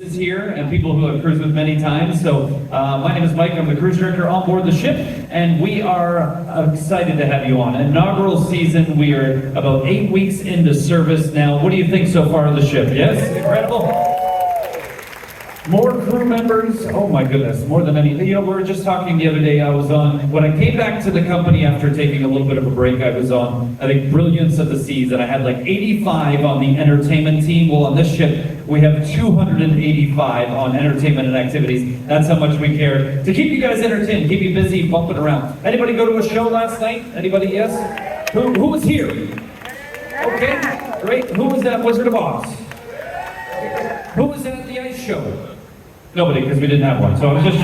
Is here and people who have cruised with many times. So my name is Mike. I'm the cruise director on board the ship, and we are excited to have you on. Inaugural season. We are about 8 weeks into service now. What do you think so far of the ship? Yes, incredible. More crew members. Oh my goodness, more than any. You know, we were just talking the other day. I was on when I came back to the company after taking a little bit of a break. I was on, I think, Brilliance of the Seas, and I had like 85 on the entertainment team. Well, on this ship, we have 285 on entertainment and activities. That's how much we care to keep you guys entertained, keep you busy, bumping around. Anybody go to a show last night? Anybody? Yes. Who was here? Okay, great. Who was at Wizard of Oz? Who was at the ice show? Nobody, because we didn't have one. So I was just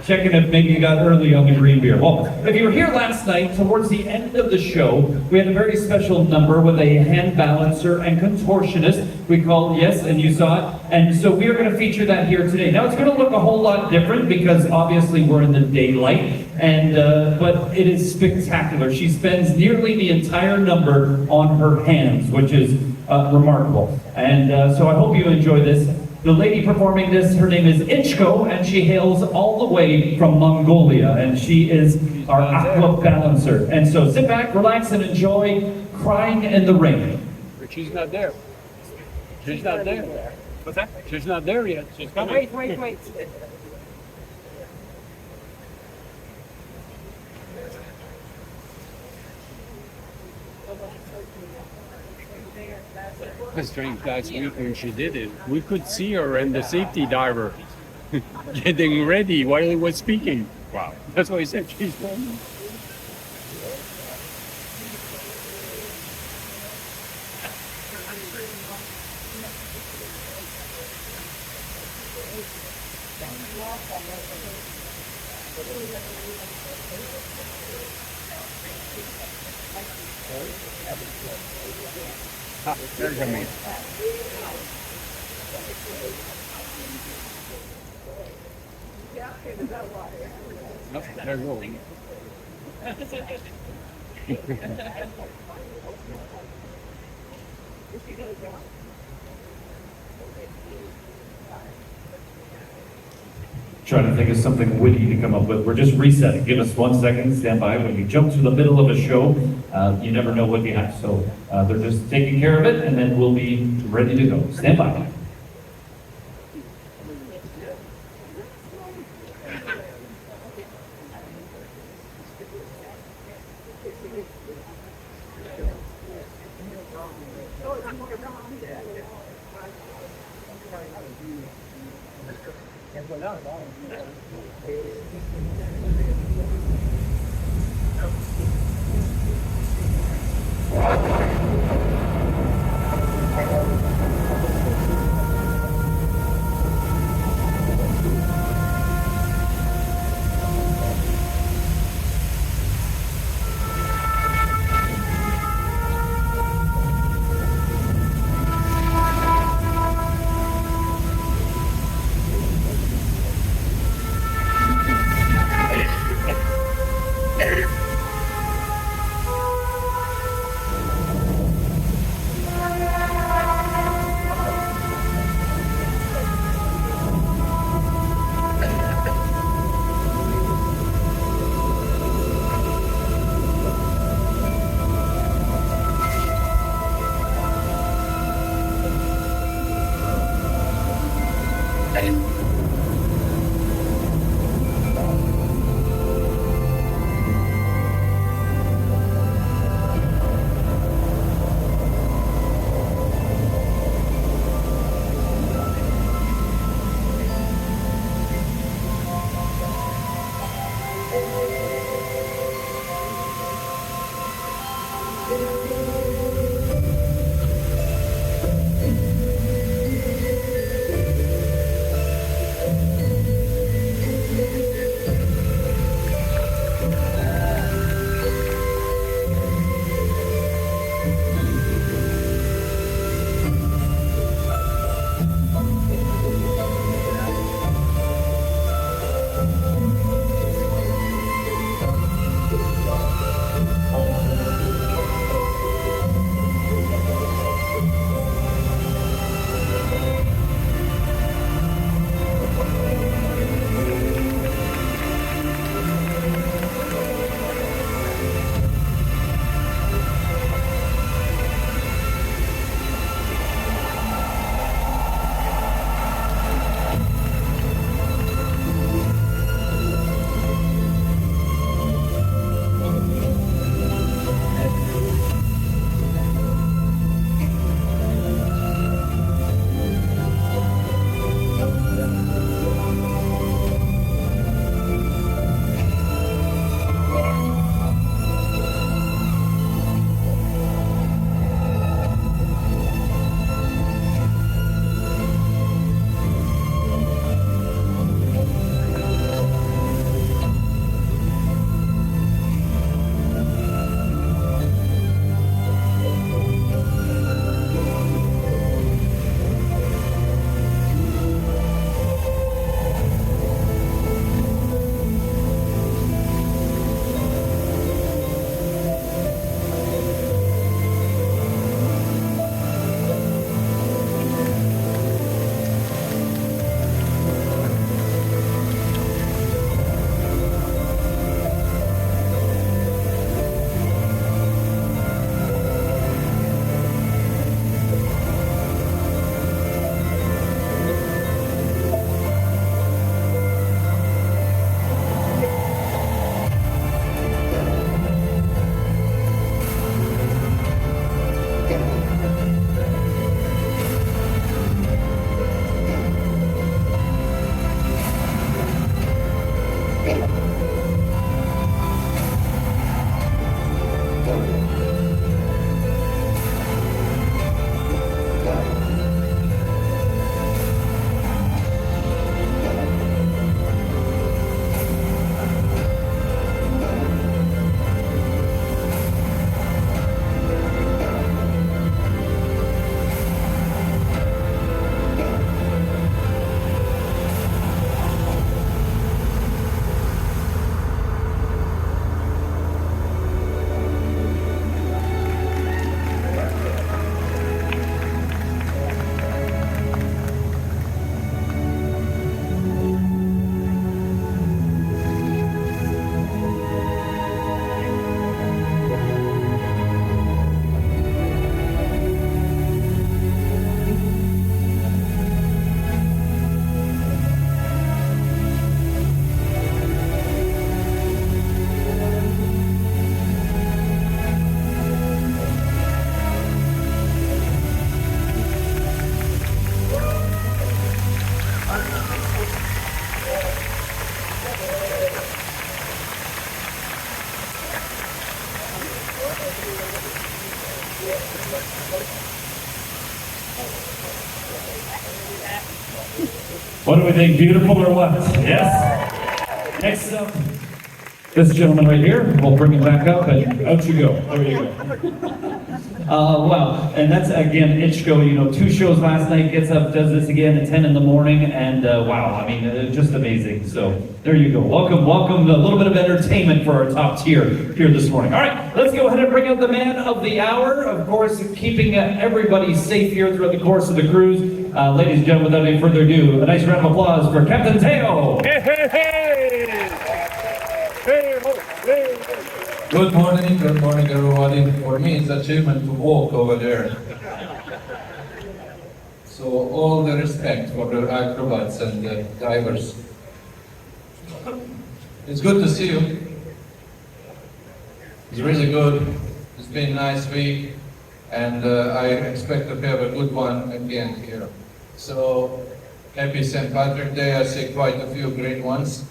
checking if maybe you got early on the green beer. Well, if you were here last night, towards the end of the show, we had a very special number with a hand balancer and contortionist. We called, yes, and you saw it. And so we are going to feature that here today. Now it's going to look a whole lot different because obviously we're in the daylight, and but it is spectacular. She spends nearly the entire number on her hands, which is remarkable. And so I hope you enjoy this. The lady performing this, her name is Ichko, and she hails all the way from Mongolia, and she is our aqua balancer. And so sit back, relax, and enjoy Crying in the Rain. She's not there. She's not there. What's that? She's not there yet. She's coming. Wait. That's strange. Last week when she did it, we could see her and the safety diver getting ready while he was speaking. Wow. That's why I said she's coming. Ah, they're coming. No, they're going. Trying to think of something witty to come up with. We're just resetting. Give us 1 second. Stand by. When you jump to the middle of a show, you never know what you have. So they're just taking care of it, and then we'll be ready to go. Stand by. What do we think? Beautiful or what? Yes? Next up, this gentleman right here. We'll bring him back up and out you go. There you go. Wow, and that's again Ichko, you know, 2 shows last night, gets up, does this again at 10 in the morning, and wow, I mean, just amazing. So there you go. Welcome, welcome, a little bit of entertainment for our top tier here this morning. All right, let's go ahead and bring out the man of the hour, of course, keeping everybody safe here throughout the course of the cruise. Ladies and gentlemen, without any further ado, a nice round of applause for Captain Teo. Hey, hey, hey! Hey, ho, hey, hey. Good morning, everybody. For me, it's an achievement to walk over there. So all the respect for the acrobats and the divers. It's good to see you. It's really good. It's been a nice week, and I expect to have a good one again here. So happy St. Patrick's Day. I see quite a few green ones.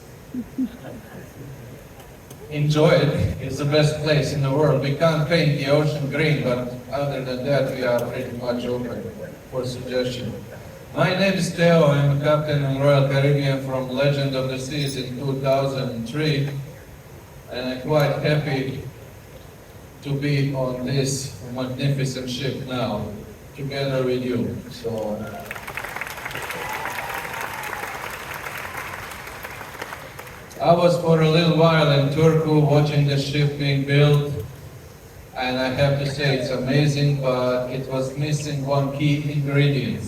Enjoy it. It's the best place in the world. We can't paint the ocean green, but other than that, we are pretty much open for suggestion. My name is Teo. I'm a captain in Royal Caribbean from Legend of the Seas in 2003, and I'm quite happy to be on this magnificent ship now, together with you. So. I was for a little while in Turku watching the ship being built, and I have to say it's amazing, but it was missing one key ingredient.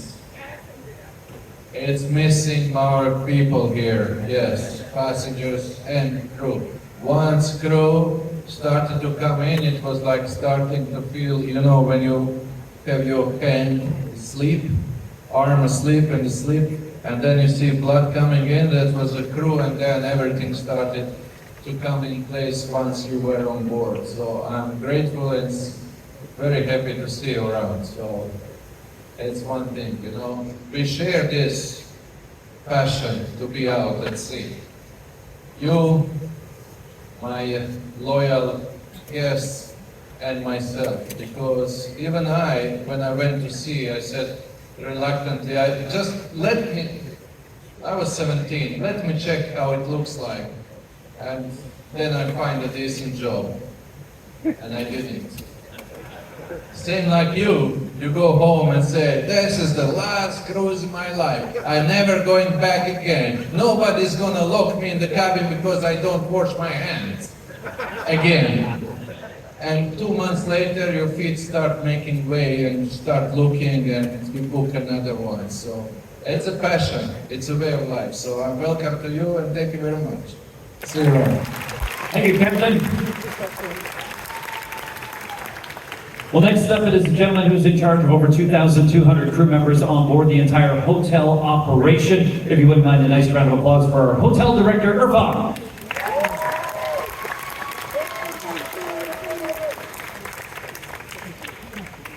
It's missing our people here, yes, passengers and crew. Once crew started to come in, it was like starting to feel, you know, when you have your hand asleep, arm asleep and asleep, and then you see blood coming in. That was the crew, and then everything started to come in place once you were on board. So I'm grateful and very happy to see you around. So it's one thing, you know. We share this passion to be out at sea. You, my loyal guests, and myself, because even I, when I went to sea, I said, reluctantly, I was 17, let me check how it looks like, and then I find a decent job, and I didn't. Same like you go home and say, this is the last cruise in my life, I'm never going back again, nobody's gonna lock me in the cabin because I don't wash my hands, again. And 2 months later, your feet start making way and you start looking and you book another one. So it's a passion, it's a way of life. So I'm welcome to you and thank you very much. See you around. Thank you, Captain. Well, next up it is the gentleman who's in charge of over 2,200 crew members on board the entire hotel operation. If you wouldn't mind a nice round of applause for our hotel director, Irfan.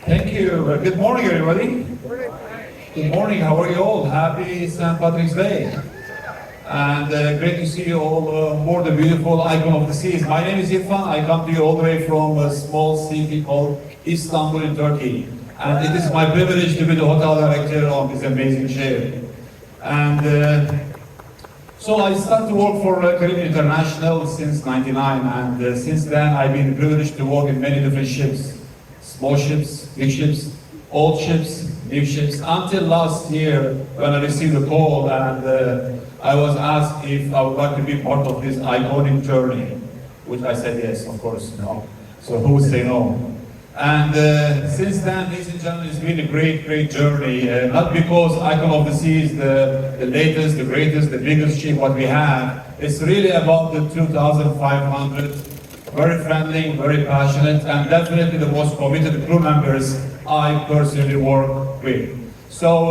Thank you. Good morning, everybody. Good morning. How are you all? Happy St. Patrick's Day. And great to see you all on board the beautiful Icon of the Seas. My name is Irfan. I come to you all the way from a small city called Istanbul in Turkey. And it is my privilege to be the hotel director on this amazing ship. And so I started to work for Caribbean International since '99. And since then, I've been privileged to work in many different ships. Small ships, big ships, old ships, new ships, until last year when I received a call and I was asked if I would like to be part of this iconic journey, which I said yes, of course, no. So who would say no? And since then, ladies and gentlemen, it's been a great, great journey. Not because Icon of the Sea is the latest, the greatest, the biggest ship what we have. It's really about the 2,500 very friendly, very passionate, and definitely the most committed crew members I personally work with. So,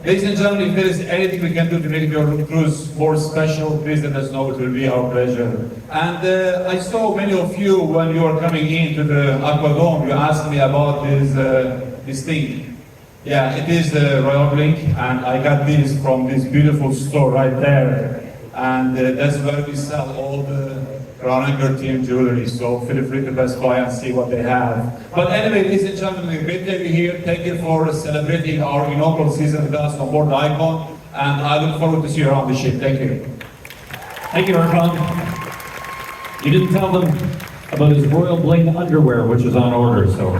ladies and gentlemen, if there is anything we can do to make your cruise more special, please let us know. It will be our pleasure. And I saw many of you when you were coming into the Aquadome, you asked me about this thing. Yeah, it is the Royal Blink, and I got this from this beautiful store right there. And that's where we sell all the Crown Anchor Team jewelry, so feel free to pass by and see what they have. But anyway, ladies and gentlemen, great to be here. Thank you for celebrating our inaugural season with us on board the Icon. and I look forward to see you around the ship. Thank you. Thank you, Arfan. You didn't tell them about his Royal Bling underwear, which is on order, so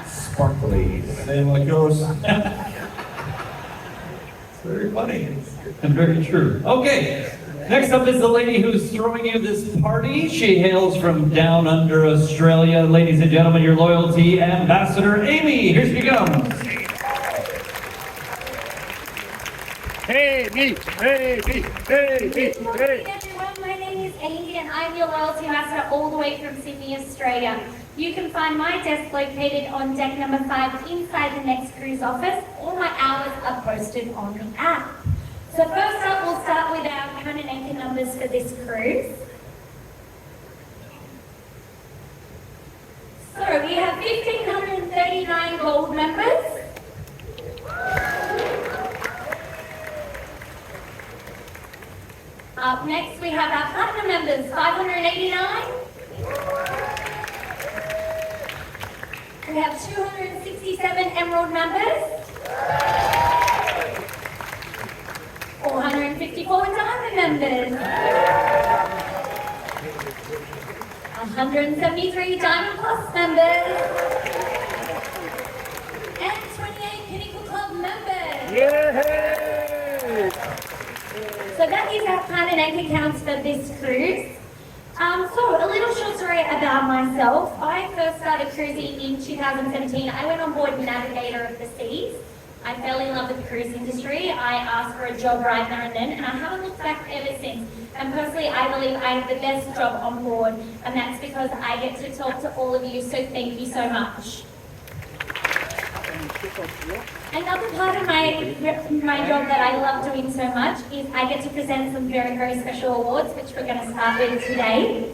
sparkly. Same like yours. It's very funny. And very true. Okay, next up is the lady who's throwing you this party. She hails from down under Australia. Ladies and gentlemen, your loyalty ambassador, Amy. Here she comes. Hey, me, hey, me, hey, me, Good morning, hey. everyone. My name is Amy, and I'm your loyalty ambassador all the way from Sydney, Australia. You can find my desk located on deck number 5 inside the next cruise office. All my hours are posted on the app. So first up, we'll start with our count and anchor numbers for this cruise. So we have 1,539 gold members. Up next, we have our platinum members, 589. We have 267 emerald members. 454 diamond members. 173 diamond plus members. And 28 pinnacle club members. Yay! So that is our plan and anchor counts for this cruise. So a little short story about myself. I first started cruising in 2017. I went on board Navigator of the Seas. I fell in love with the cruise industry. I asked for a job right there and then, and I haven't looked back ever since. And personally, I believe I have the best job on board, and that's because I get to talk to all of you, so thank you so much. Another part of my job that I love doing so much is I get to present some very, very special awards, which we're going to start with today.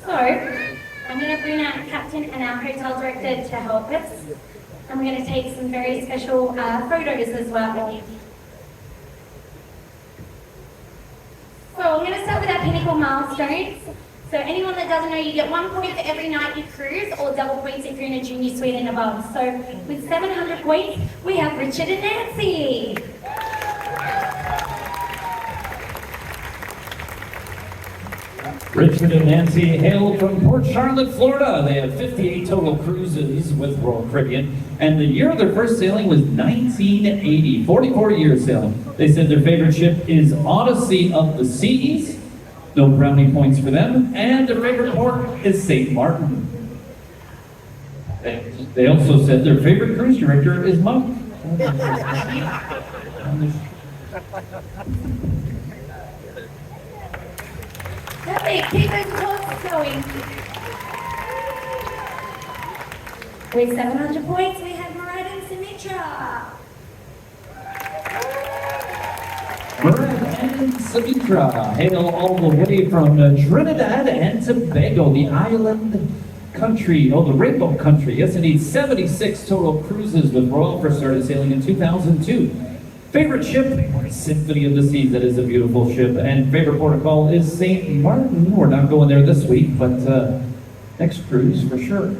So, I'm going to bring our captain and our hotel director to help us. And we're going to take some very special photos as well. So, I'm going to start with our pinnacle milestones. So anyone that doesn't know, you get 1 point for every night you cruise, or double points if you're in a junior suite and above. So with 700 points, we have Richard and Nancy. Richard and Nancy hail from Port Charlotte, Florida. They have 58 total cruises with Royal Caribbean, and the year of their first sailing was 1980, 44 years sailing. They said their favorite ship is Odyssey of the Seas. No brownie points for them, and their favorite port is St. Martin. They also said their favorite cruise director is Monk. Lovely, keep those clocks going. With 700 points, we have Murad and Sumitra. Murad and Sumitra hail all the way from Trinidad and Tobago, the island country, the rainbow country. Yes, indeed, 76 total cruises with Royal, first started sailing in 2002. Favorite ship? Symphony of the Seas, that is a beautiful ship. And favorite port of call is St. Martin. We're not going there this week, but next cruise for sure.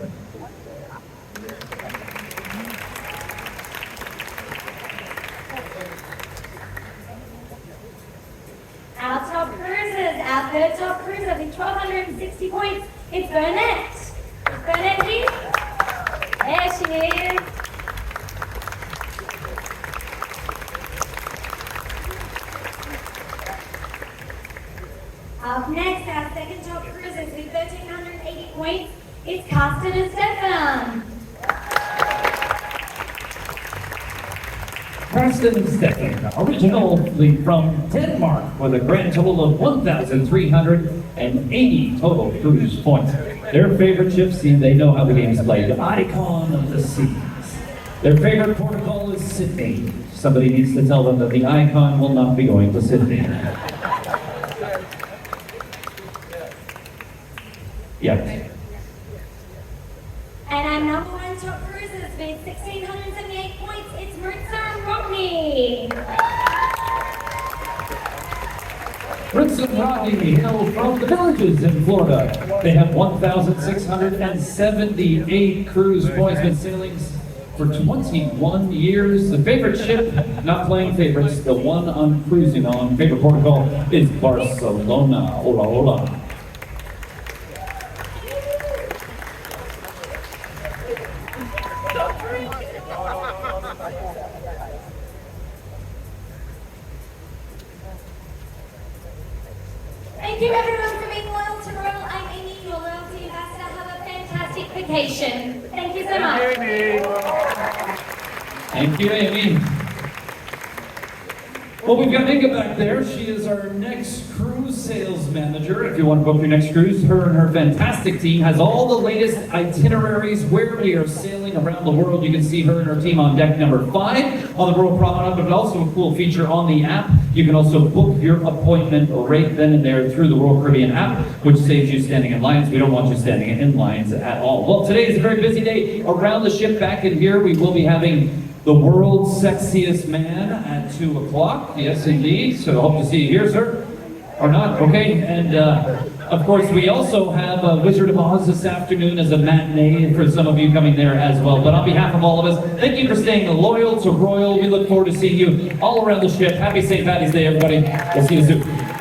Our top cruisers, our third top cruiser with 1,260 points, it's Burnett. Is Burnett here? There she is. Up next, our second top cruisers with 1,380 points, it's Carsten and Stefan. Carsten and Stefan, originally from Denmark, with a grand total of 1,380 total cruise points. Their favorite ship, see, they know how the game's played, the Icon of the Seas. Their favorite port of call is Sydney. Somebody needs to tell them that the Icon will not be going to Sydney. Yep. And our number one top cruisers with 1,678 points, it's Maritza and Rodney. Prince and Rodney hail from the Villages in Florida. They have 1,678 cruise points, been sailing for 21 years. The favorite ship, not playing favorites, the one I'm cruising on, favorite protocol is Barcelona. Hola, hola. Thank you everyone for being loyal to Royal. I'm Amy, your loyalty ambassador. Have a fantastic vacation. Thank you so much. Thank you, Amy. Well, we've got Inga back there. She is our next cruise sales manager. If you want to book your next cruise, her and her fantastic team has all the latest itineraries where we are sailing around the world. You can see her and her team on deck number 5 on the Royal Promenade, but also a cool feature on the app. You can also book your appointment right then and there through the Royal Caribbean app, which saves you standing in lines. We don't want you standing in lines at all. Well, today is a very busy day around the ship. Back in here, we will be having the world's sexiest man at 2 o'clock. Yes, indeed. So hope to see you here, sir. Or not, okay? And of course, we also have Wizard of Oz this afternoon as a matinee for some of you coming there as well. But on behalf of all of us, thank you for staying loyal to Royal. We look forward to seeing you all around the ship. Happy St. Paddy's Day, everybody. We'll see you soon.